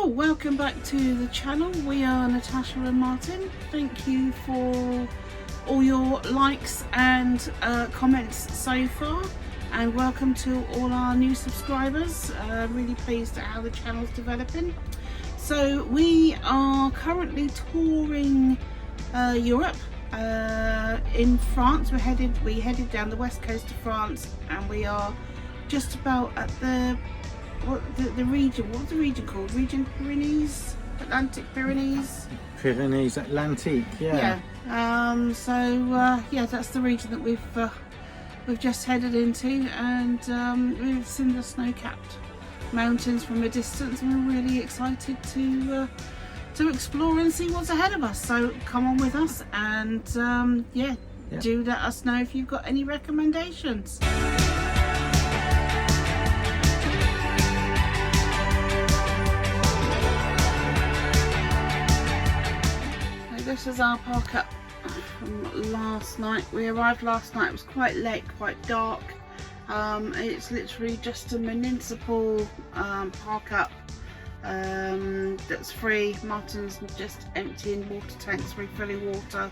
So welcome back to the channel. We are Natasha and Martin. Thank you for all your likes and comments so far, and welcome to all our new subscribers. Really pleased at how the channel's developing. So we are currently touring Europe. In France. We headed down the west coast of France, and we are just about at the region. What's the region called? Region Pyrenees, Atlantic Pyrenees. Pyrenees, Atlantic, yeah. Yeah, that's the region that we've just headed into, and we've seen the snow-capped mountains from a distance, and we're really excited to explore and see what's ahead of us. So come on with us, and do let us know if you've got any recommendations. So this is our park up from last night. We arrived last night. It was quite late, quite dark. It's literally just a municipal park up that's free. Martin's just emptying water tanks, refilling water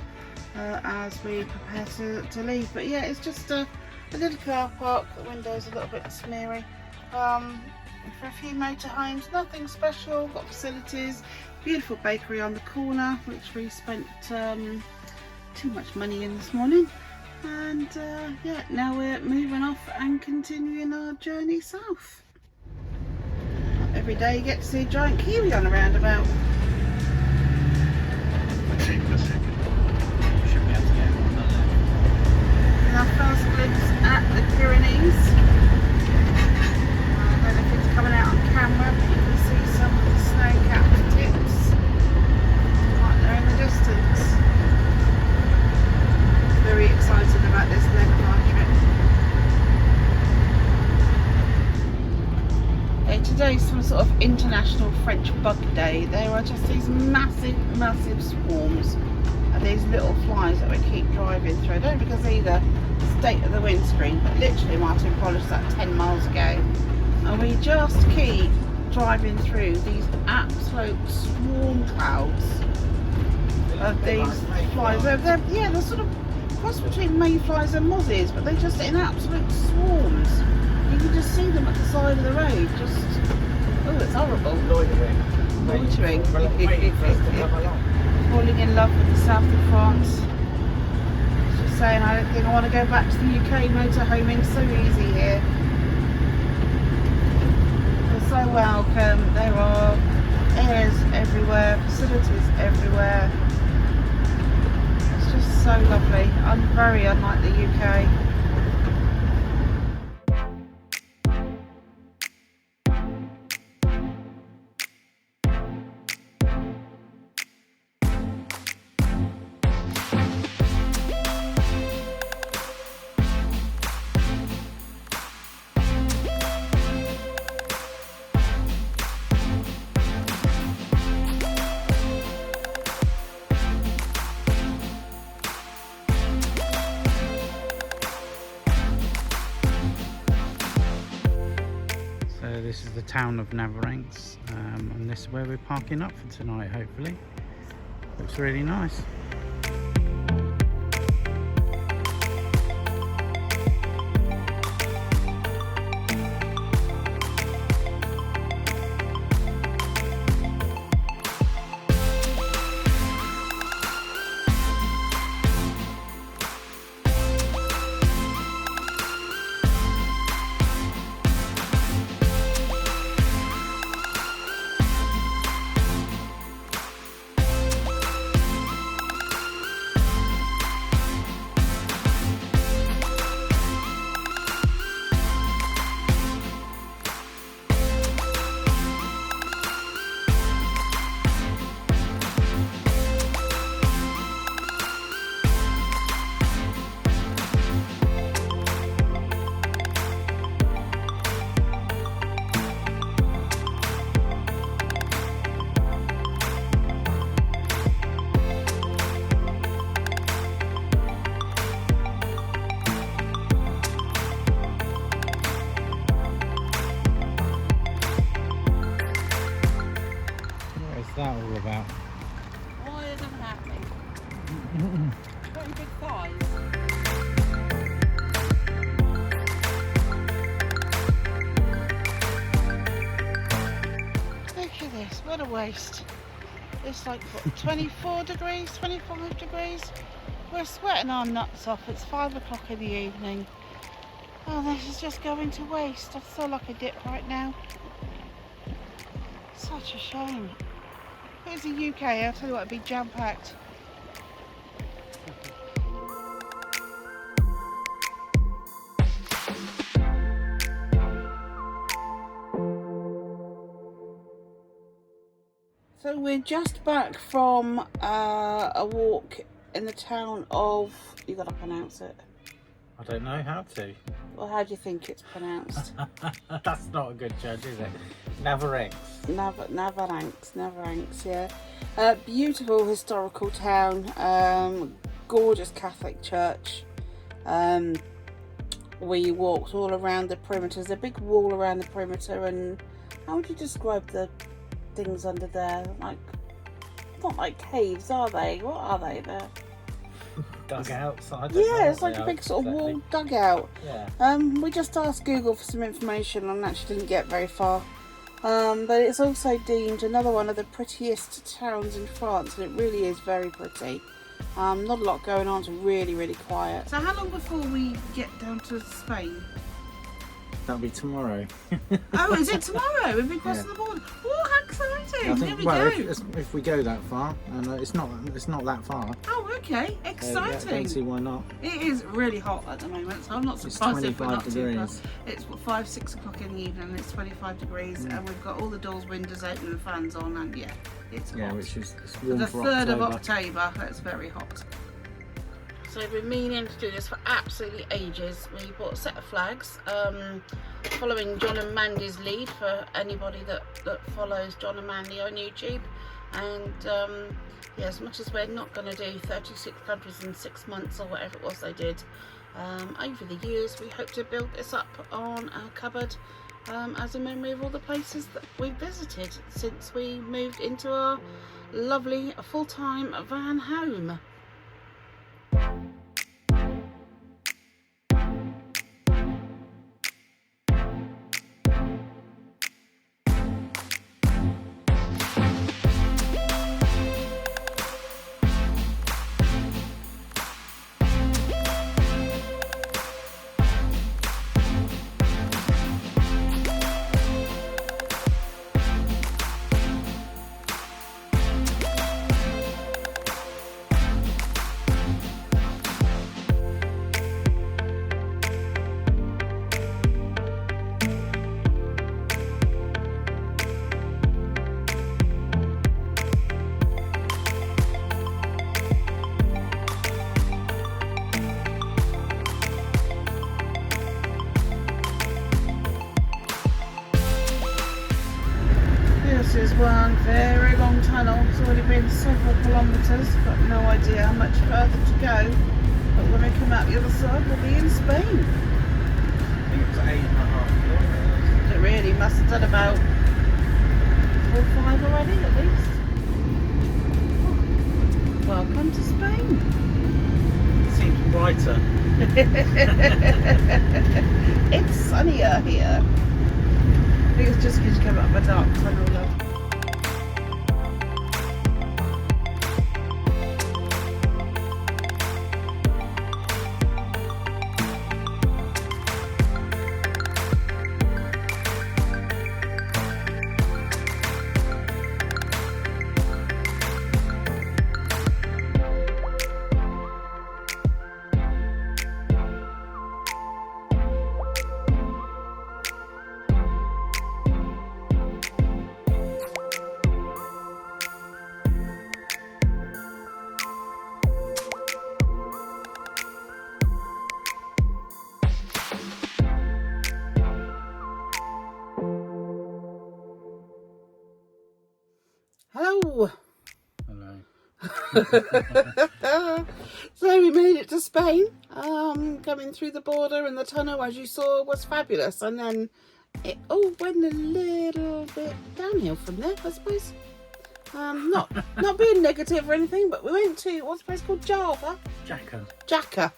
as we prepare to leave. But yeah, it's just a little car park. The window's a little bit smeary. For a few motorhomes, nothing special. Got facilities, beautiful bakery on the corner, which we spent too much money in this morning. And yeah, now we're moving off and continuing our journey south. Every day you get to see a giant kiwi on a roundabout. Should be able to get one, don't they? And our first glimpse at the Pyrenees. I don't know if it's coming out on camera, but you can see some of the snow-capped tips right there in the distance. Very excited about this leg of our trip. Today's some sort of international French bug day. There are just these massive swarms of these little flies that we keep driving through. I don't know because either state of the windscreen, but literally Martin polished that 10 miles ago, and we just keep driving through these absolute swarm clouds of these flies. They're sort of cross between mayflies and mozzies, but they're just in absolute swarms. You can just see them at the side of the road. It's horrible. Loitering. Falling in love with the south of France. Just saying, I don't think I want to go back to the UK. Motorhoming so easy here. We're so welcome. There are airs everywhere, facilities everywhere. It's just so lovely. I'm very unlike the UK. This is the town of Navarrenx, and this is where we're parking up for tonight, hopefully. Looks really nice. What's that all about? Why is I'm happy? Very big thighs. Look at this, what a waste. It's like what, 24 degrees, 25 degrees. We're sweating our nuts off. It's 5 o'clock in the evening. Oh, this is just going to waste. I feel like a dip right now. Such a shame. If it was the UK, I'll tell you what, it'd be jam-packed. So we're just back from a walk in the town of, you gotta pronounce it. I don't know how to. Well, how do you think it's pronounced? That's not a good judge, is it? Navarrete. Navarranks, yeah. Beautiful historical town, gorgeous Catholic church. We walked all around the perimeter. There's a big wall around the perimeter, and how would you describe the things under there? Like, not like caves, are they? What are they? They're Dugouts. yeah, it's like a big sort of wall dugout. Yeah. We just asked Google for some information and actually didn't get very far. But it's also deemed another one of the prettiest towns in France, and it really is very pretty. Not a lot going on, it's really, really quiet. So how long before we get down to Spain? That'll be tomorrow. Oh, is it tomorrow? We've been crossing the border. Oh, how exciting! Here we go. If we go that far, and it's not that far. Oh, okay, exciting. I don't see why not. It is really hot at the moment, so I'm not surprised if we're not too degrees. close. It's 5, 6 o'clock in the evening, it's 25 degrees, and we've got all the doors, windows open and fans on, and yeah, it's hot. Yeah, which is warm the for 3rd of October. October, that's very hot. So we've been meaning to do this for absolutely ages. We bought a set of flags, following John and Mandy's lead, for anybody that follows John and Mandy on YouTube. And yeah, as much as we're not going to do 36 countries in 6 months or whatever it was they did, over the years we hope to build this up on our cupboard as a memory of all the places that we've visited since we moved into our lovely full-time van home. This is one very long tunnel. It's already been several kilometres, got no idea how much further to go. But when we come out the other side, we'll be in Spain. I think it was 8.5 kilometres. It really must have done about 4 or 5 already, at least. Welcome to Spain. Seems brighter. It's sunnier here. I think it's just because you come up a dark tunnel, love. Hello. Hello. So we made it to Spain. Coming through the border, and the tunnel, as you saw, was fabulous. And then it all went a little bit downhill from there, I suppose. Not being negative or anything, but we went to, what's the place called? Java? Jacka.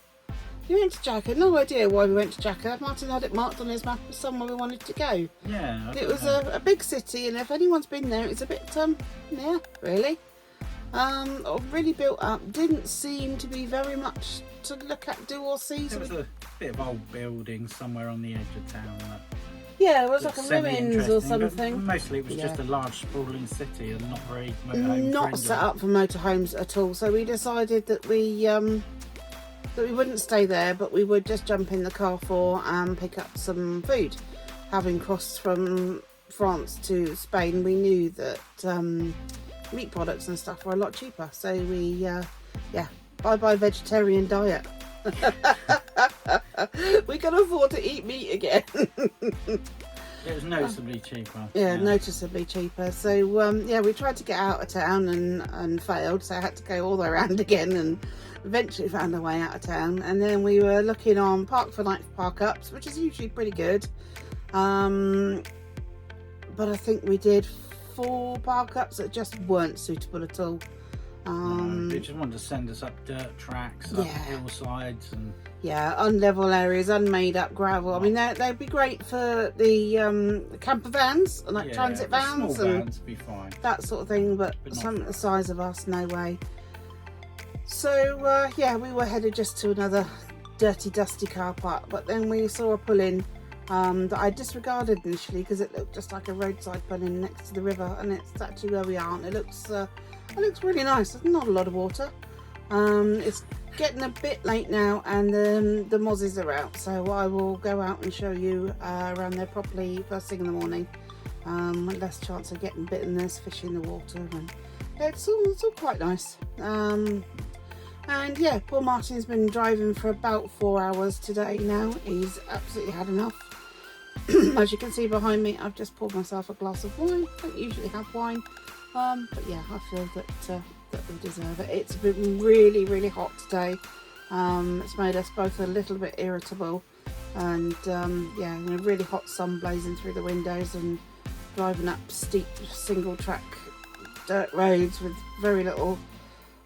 We went to Jacka. No idea why we went to Jacka. Martin had it marked on his map as somewhere we wanted to go. Yeah. It was a big city, and if anyone's been there, it's a bit, yeah, really. Really built up. Didn't seem to be very much to look at, do or see. There was a bit of old buildings somewhere on the edge of town. Yeah, it was like a ruins or something. Mostly it was just a large sprawling city and not very motorhome not friendly. set up for motorhomes at all. So we decided that we wouldn't stay there, but we would just jump in the car and pick up some food. Having crossed from France to Spain, we knew that meat products and stuff were a lot cheaper. So we, bye vegetarian diet. We can afford to eat meat again. It was noticeably cheaper. Yeah, noticeably cheaper. So we tried to get out of town and failed. So I had to go all the way around again and eventually found our way out of town. And then we were looking on Park for Night Park Ups, which is usually pretty good. But I think we did 4 park ups that just weren't suitable at all. They just wanted to send us up dirt tracks, up hillsides, and unlevel areas, unmade up gravel. I mean, they'd be great for the camper vans, like transit vans, small and vans be fine. that sort of thing. But some the size of us, no way. So we were headed just to another dirty, dusty car park. But then we saw a pull-in that I disregarded initially because it looked just like a roadside pull-in next to the river, and it's actually where we are. And it looks really nice. There's not a lot of water. It's getting a bit late now, and the mozzies are out, so I will go out and show you around there properly first thing in the morning. Less chance of getting bitten. There's fish in the water, and it's all quite nice. And yeah, poor Martin's been driving for about 4 hours today now. He's absolutely had enough. As you can see behind me, I've just poured myself a glass of wine. I don't usually have wine, but yeah, I feel that we deserve it. It's been really, really hot today. It's made us both a little bit irritable, and a really hot sun blazing through the windows, and driving up steep single track dirt roads with very little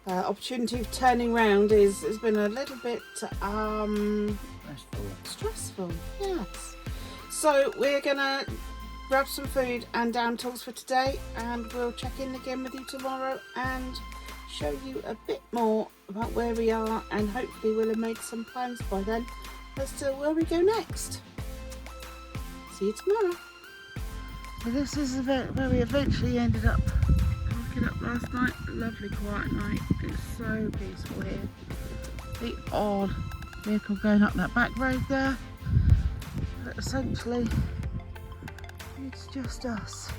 opportunity of turning round has been a little bit stressful. Yes. So we're gonna grab some food and down tools for today, and we'll check in again with you tomorrow and show you a bit more about where we are, and hopefully we'll have made some plans by then as to where we go next. See you tomorrow. So this is where we eventually ended up parking up last night. A lovely quiet night. It's so peaceful here. The odd vehicle going up that back road there, but essentially it's just us.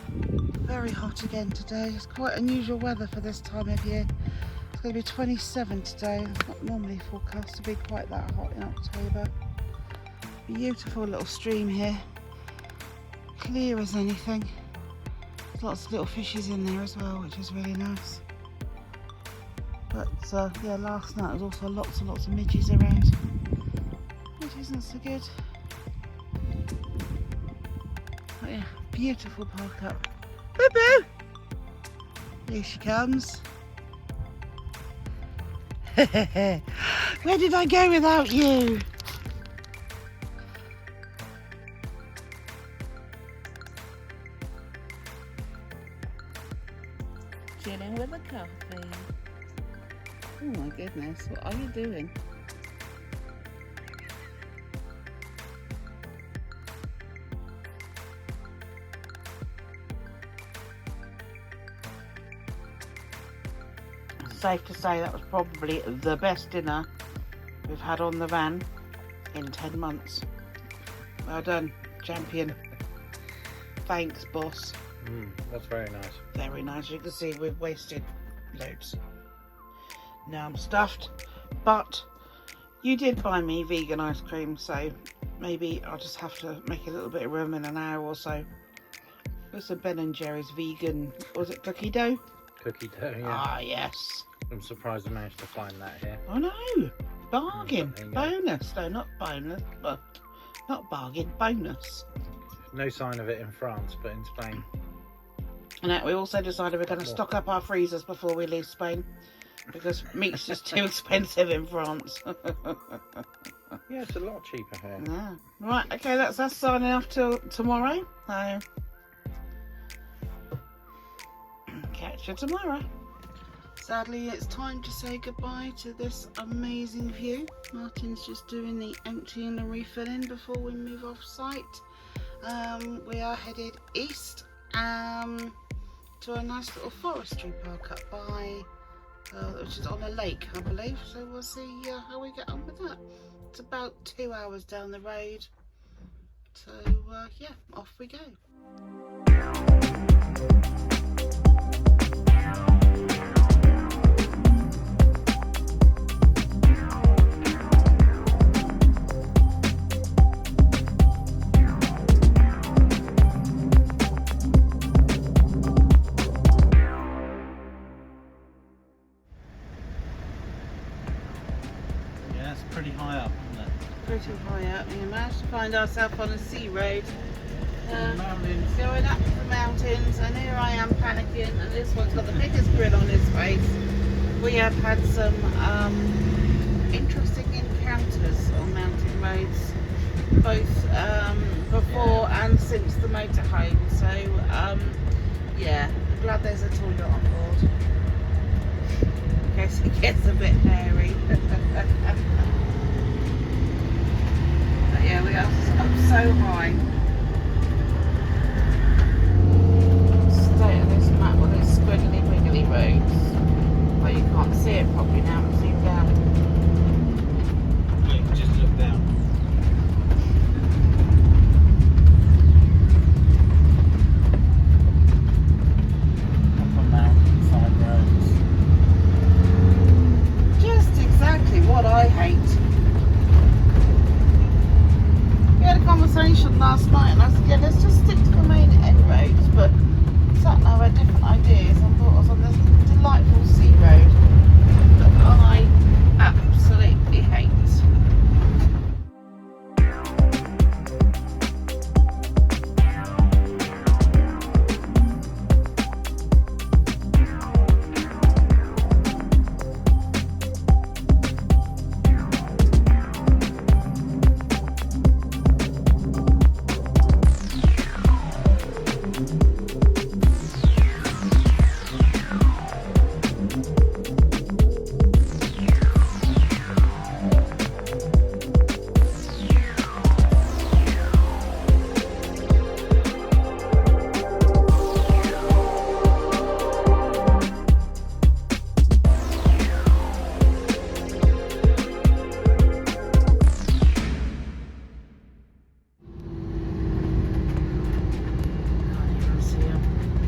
Very hot again today. It's quite unusual weather for this time of year. It's going to be 27 today. It's not normally forecast to be quite that hot in October. Beautiful little stream here. Clear as anything. There's lots of little fishes in there as well, which is really nice. But last night was also lots and lots of midges around, which isn't so good. But yeah, beautiful park up. Boo boo! Here she comes. Where did I go without you? Chilling with a coffee. Oh my goodness, what are you doing? Safe to say that was probably the best dinner we've had on the van in 10 months. Well done, champion. Thanks, boss. That's very nice. Very nice. You can see we've wasted loads. Now I'm stuffed, but you did buy me vegan ice cream, so maybe I'll just have to make a little bit of room in an hour or so. There's a Ben & Jerry's vegan, was it cookie dough? Cookie dough, yeah. Ah, yes. I'm surprised I managed to find that here. Oh no, bargain, bonus. No, not bonus, but not bargain, bonus. No sign of it in France, but in Spain. And we also decided we're going to stock up our freezers before we leave Spain, because meat's just too expensive in France. Yeah, it's a lot cheaper here. Yeah. Right, okay, that's us signing off till tomorrow. So, catch you tomorrow. Sadly, it's time to say goodbye to this amazing view. Martin's just doing the emptying and refilling before we move off site. We are headed east to a nice little forestry park up by, which is on a lake, I believe. So we'll see how we get on with that. It's about 2 hours down the road. So yeah, off we go. Pretty high up, isn't it? Pretty high up. We managed to find ourselves on a sea road. Mountains. Going up the mountains, and here I am panicking, and this one's got the biggest grin on his face. We have had some interesting encounters on mountain roads, both before and since the motorhome. So yeah, I'm glad there's a toilet on board in case it gets a bit hairy. But yeah, we are up so high. State of this map with its squiggly wiggly roads. Well, you can't see it properly now, but zoom down. Yeah, you can just look down. Up on mountainside roads. Just exactly what I hate. We had a conversation last night and I said, yeah, let's just stick to the main end roads, but sat now had different ideas and brought us on this delightful sea road that I absolutely hate.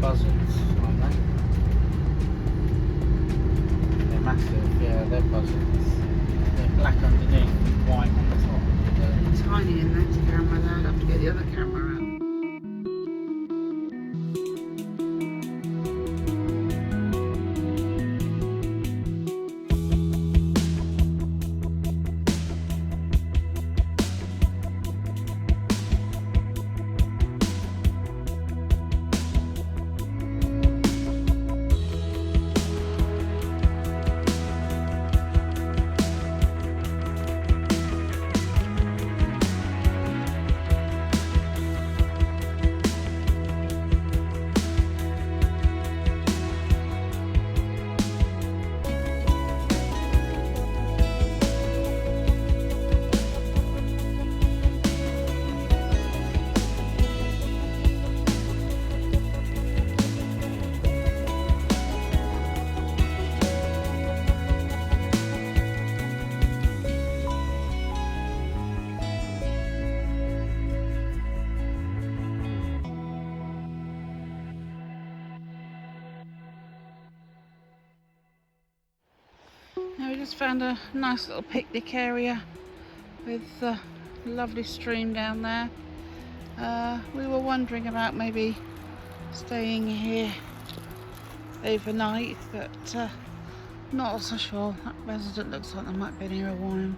Buzzards, aren't they? They're massive, yeah, they're buzzards. They're black underneath and white on the top. It's tiny in that camera there, I'd have to get the other camera out. Now we just found a nice little picnic area with a lovely stream down there. We were wondering about maybe staying here overnight, but not so sure. That resident looks like they might be here a while.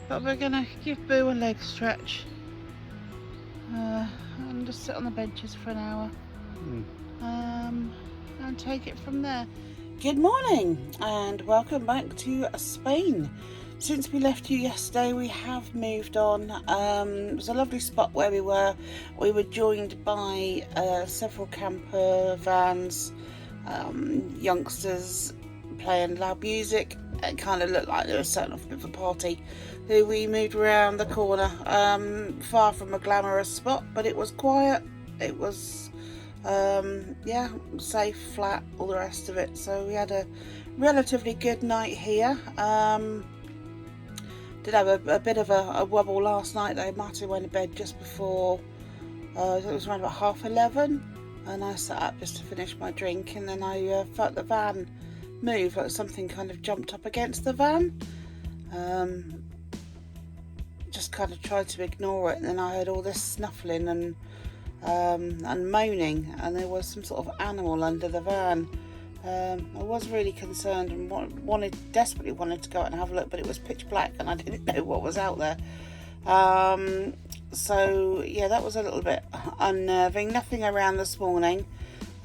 But we're gonna give Boo a leg stretch and just sit on the benches for an hour. And take it from there. Good morning and welcome back to Spain. Since we left you yesterday, we have moved on. It was a lovely spot where we were. We were joined by several camper vans, youngsters playing loud music. It kind of looked like they were setting off a bit of a party. So we moved around the corner, far from a glamorous spot, but it was quiet. It was yeah, safe, flat, all the rest of it. So we had a relatively good night here. Did have a bit of a wobble last night though. Martin went to bed just before, it was around about 11:30, and I sat up just to finish my drink, and then I felt the van move, like something kind of jumped up against the van. Just kind of tried to ignore it, and then I heard all this snuffling and moaning, and there was some sort of animal under the van. I was really concerned and desperately wanted to go out and have a look, but it was pitch black and I didn't know what was out there. So yeah, that was a little bit unnerving. Nothing around this morning,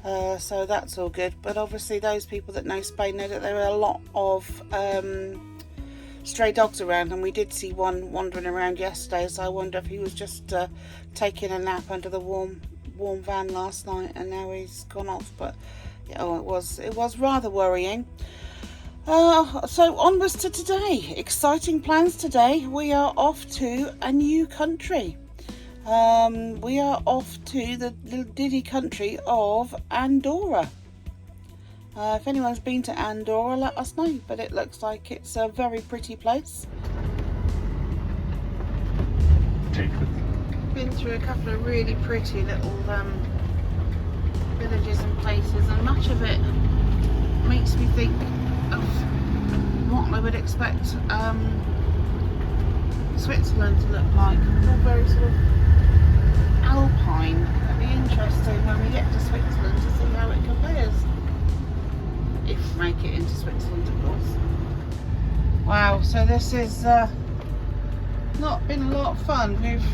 so that's all good. But obviously those people that know Spain know that there are a lot of stray dogs around, and we did see one wandering around yesterday, so I wonder if he was just taking a nap under the warm van last night and now he's gone off. But oh, it was rather worrying. So onwards to today. Exciting plans today. We are off to a new country. We are off to the little diddy country of Andorra. If anyone's been to Andorra, let us know, but it looks like it's a very pretty place. Been through a couple of really pretty little villages and places, and much of it makes me think of what I would expect Switzerland to look like. It's all very sort of alpine. It'll be interesting when we get to Switzerland to see how it compares. If we make it into Switzerland, of course. Wow, so this is not been a lot of fun. We've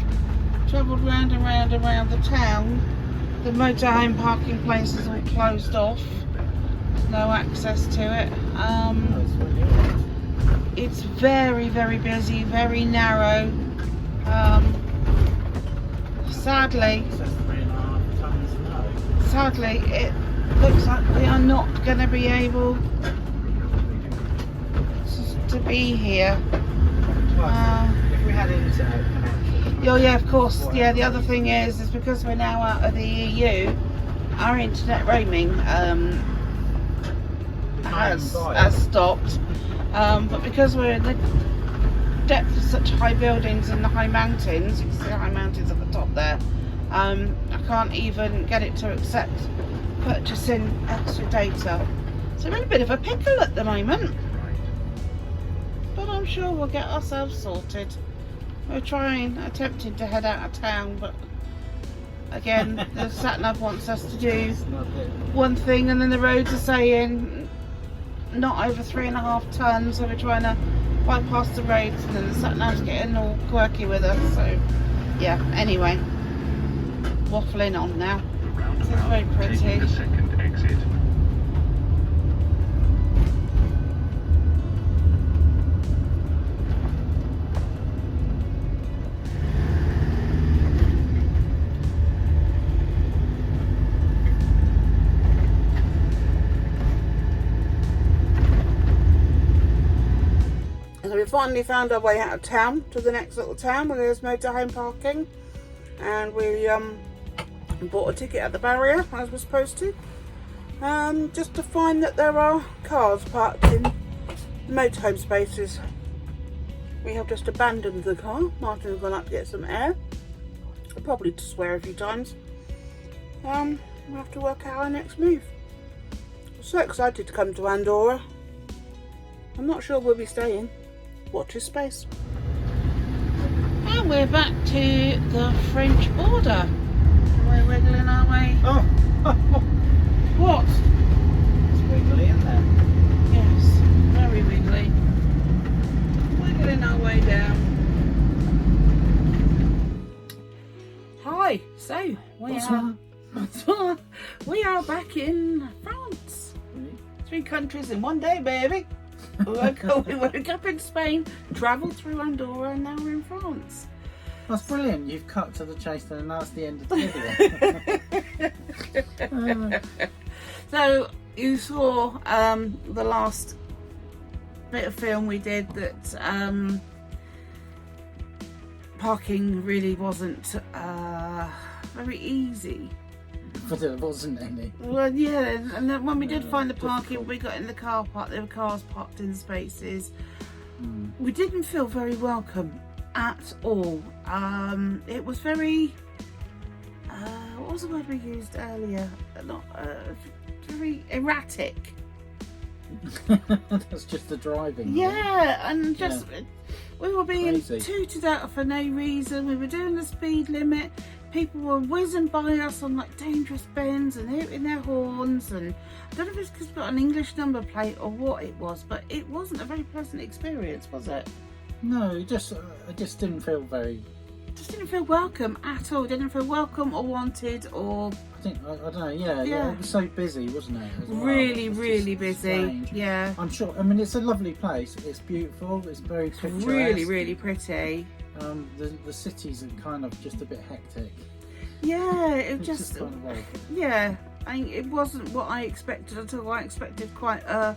travelled round and round around the town. The motorhome parking places all closed off. No access to it. It's very, very busy, very narrow. Sadly, it looks like we are not going to be able to be here. If we had internet connection. Oh yeah, of course. Yeah, the other thing is because we're now out of the EU, our internet roaming has stopped. But because we're in the depth of such high buildings in the high mountains, you can see the high mountains at the top there, I can't even get it to accept purchasing extra data. So we're in a bit of a pickle at the moment, but I'm sure we'll get ourselves sorted. We're attempting to head out of town, but again, the sat-nav wants us to do one thing, and then the roads are saying not over 3.5 tons, so we're trying to bypass the roads, and then the sat-nav's getting all quirky with us. So yeah, anyway, waffling on now. This is very pretty. The second exit. So we finally found our way out of town to the next little town where there's motorhome parking, and we bought a ticket at the barrier as we're supposed to, just to find that there are cars parked in the motorhome spaces. We have just abandoned the car. Martin's gone up to get some air, probably to swear a few times. We'll have to work out our next move. I'm so excited to come to Andorra. I'm not sure we'll be staying. Watch this space. And we're back to the French border. We're wiggling our way. Oh! What? It's wiggly, isn't it? Yes, very wiggly. Wiggling our way down. Hi, Bonsoir. We are back in France. 3 countries in one day, baby. We woke up in Spain, travelled through Andorra, and now we're in France. That's brilliant. You've cut to the chase and that's the end of the video. So you saw the last bit of film we did that parking really wasn't very easy. But there wasn't any. Well, yeah, and then when we did find the parking, we got in the car park, there were cars parked in spaces. We didn't feel very welcome at all. It was very, what was the word we used earlier? Not, very erratic. That's just the driving. Yeah, and just, we were being Crazy. tooted out for no reason. We were doing the speed limit. People were whizzing by us on like dangerous bends and hitting their horns, and I don't know if it's because we've got an English number plate or what it was, but it wasn't a very pleasant experience, was it? No, I just didn't feel very. Just didn't feel welcome at all. Didn't feel welcome or wanted or. I don't know. Yeah, it was so busy, wasn't it? As well. Really, It was really just busy. strange. Yeah. I'm sure. I mean, it's a lovely place. It's beautiful. It's very picturesque. Really, really pretty. The cities are kind of just a bit hectic. Yeah, it It's just. kind of like, Yeah, it wasn't what I expected at all. I expected quite a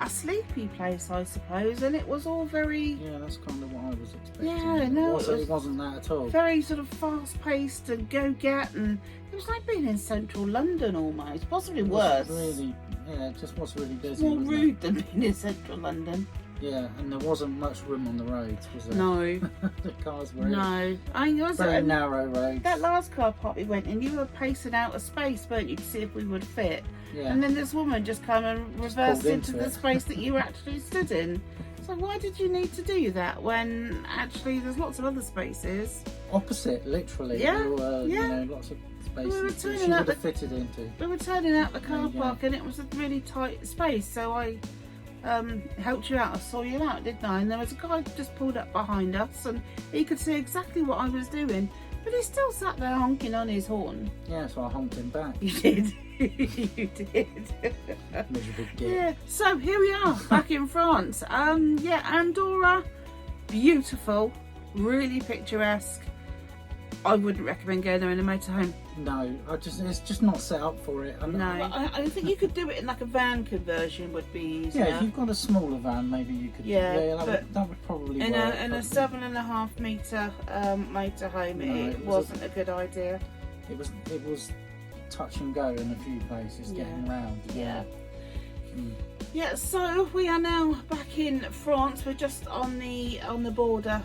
sleepy place, I suppose, and it was all very. yeah, that's kind of what I was expecting. Yeah, no, it wasn't that at all. Very sort of fast paced and go get, and it was like being in central London almost, possibly It worse. wasn't really, yeah, it just was really busy. More wasn't rude than being in central London. it? Yeah, and there wasn't much room on the roads, was there? No, The cars were no. I mean, very narrow roads. that last car park we went in, you were pacing out a space, weren't you, to see if we would fit. Yeah. And then this woman just came and reversed pulled into into the it. space that you actually stood in. So why did you need to do that when actually there's lots of other spaces? Opposite, literally. Yeah, There were, yeah. you know, lots of spaces were that turning she would out have fitted into. We were turning out the car There you go. park and it was a really tight space, so I helped you out. I saw you out, didn't I? And there was a guy just pulled up behind us and he could see exactly what I was doing, but he still sat there honking on his horn. Yeah, so I honked him back. You did. You did. Miserable git. Yeah, so here we are back in France. Yeah, Andorra, beautiful, really picturesque. I wouldn't recommend going there in a motorhome. No, it's just not set up for it. No, I think you could do it in like a van conversion would be easier. Yeah, if you've got a smaller van, maybe you could. Yeah, that would probably in work. a 7.5 metre motorhome, No, it wasn't a good idea. It was touch and go in a few places, getting round. Yeah. Mm. Yeah, so we are now back in France. We're just on the border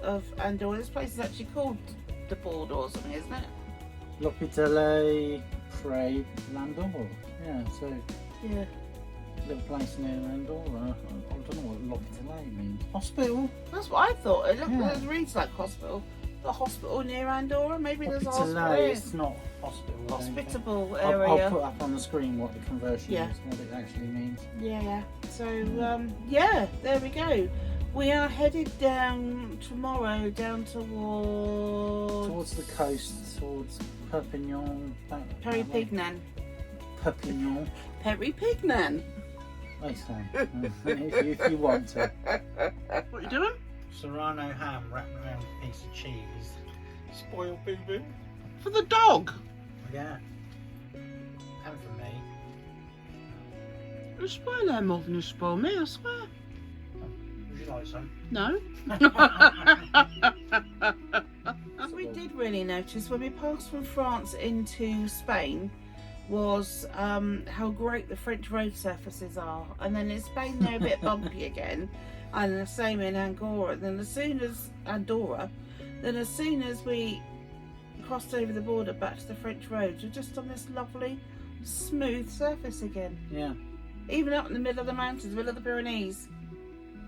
of Andorra. This place is actually called the border or something, isn't it? L'Hôpital Près l'Andorra. Yeah, so Yeah. little place near Andorra. I don't know what L'Hôpital means. Hospital? That's what I thought. Yeah. It reads like hospital. The hospital near Andorra. Maybe there's a hospital. L'Hôpital, it's not hospital. I don't think. Hospitable I'll area. put up on the screen what the conversion Yeah. is, what it actually means. Yeah. So yeah, there we go. We are headed down tomorrow down Towards the coast, towards Perpignan. Peripignan. Perpignan. Peripignan. I say, if you want to. What are you doing? Serrano ham wrapped around a piece of cheese. Spoiled boo boo. For the dog. Yeah. And for me. You spoil her more than you spoil me, I swear. Would you like some? No. So we did really notice when we passed from France into Spain was how great the French road surfaces are, and then in Spain they're a bit bumpy again, and the same in Andorra. Then as soon as we crossed over the border back to the French roads, we're just on this lovely smooth surface again, Yeah. even up in the middle of the mountains, middle of the Pyrenees.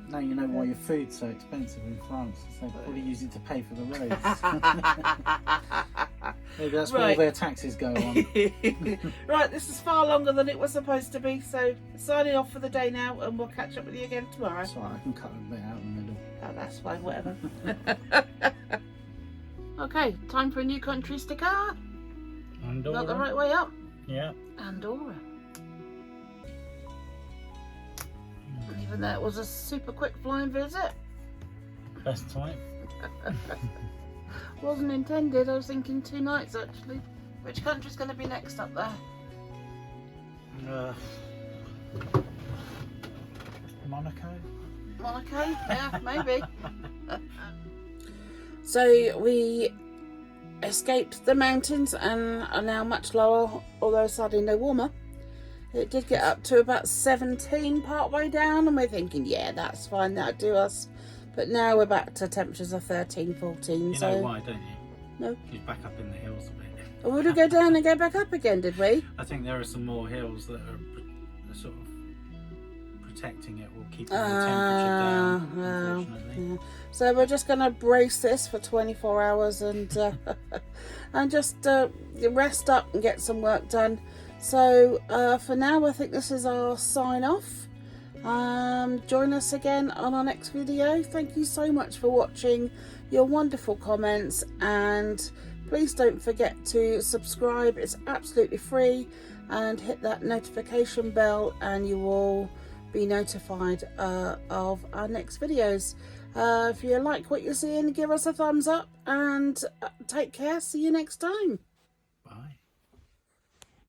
Now you know why your food's so expensive in France. They probably use it to pay for the roads. Maybe that's where all Right. their taxes go on. Right, this is far longer than it was supposed to be, so signing off for the day now, and we'll catch up with you again tomorrow. That's all right, I can cut a bit out in the middle. Oh, that's fine, whatever. Okay, time for a new country sticker. Andorra. Not the right way up. Yeah. Andorra. Even though it was a super quick flying visit. Best time. Wasn't intended, I was thinking 2 nights actually. Which country's going to be next up there? Monaco? Monaco? Yeah, maybe. So we escaped the mountains and are now much lower, although sadly no warmer. It did get up to about 17 part way down, and we're thinking, yeah, that's fine, that'll do us. But now we're back to temperatures of 13, 14. You know why, don't you? No. You're back up in the hills a bit. Oh, would we go down and go back up again, did we? I think there are some more hills that are sort of protecting it or keeping the temperature down, unfortunately. Yeah. So we're just going to brace this for 24 hours and and just rest up and get some work done. So for now, I think this is our sign off. Join us again on our next video. Thank you so much for watching, your wonderful comments, and please don't forget to subscribe. It's absolutely free, and hit that notification bell and you will be notified of our next videos. If you like what you're seeing, give us a thumbs up and take care. See you next time.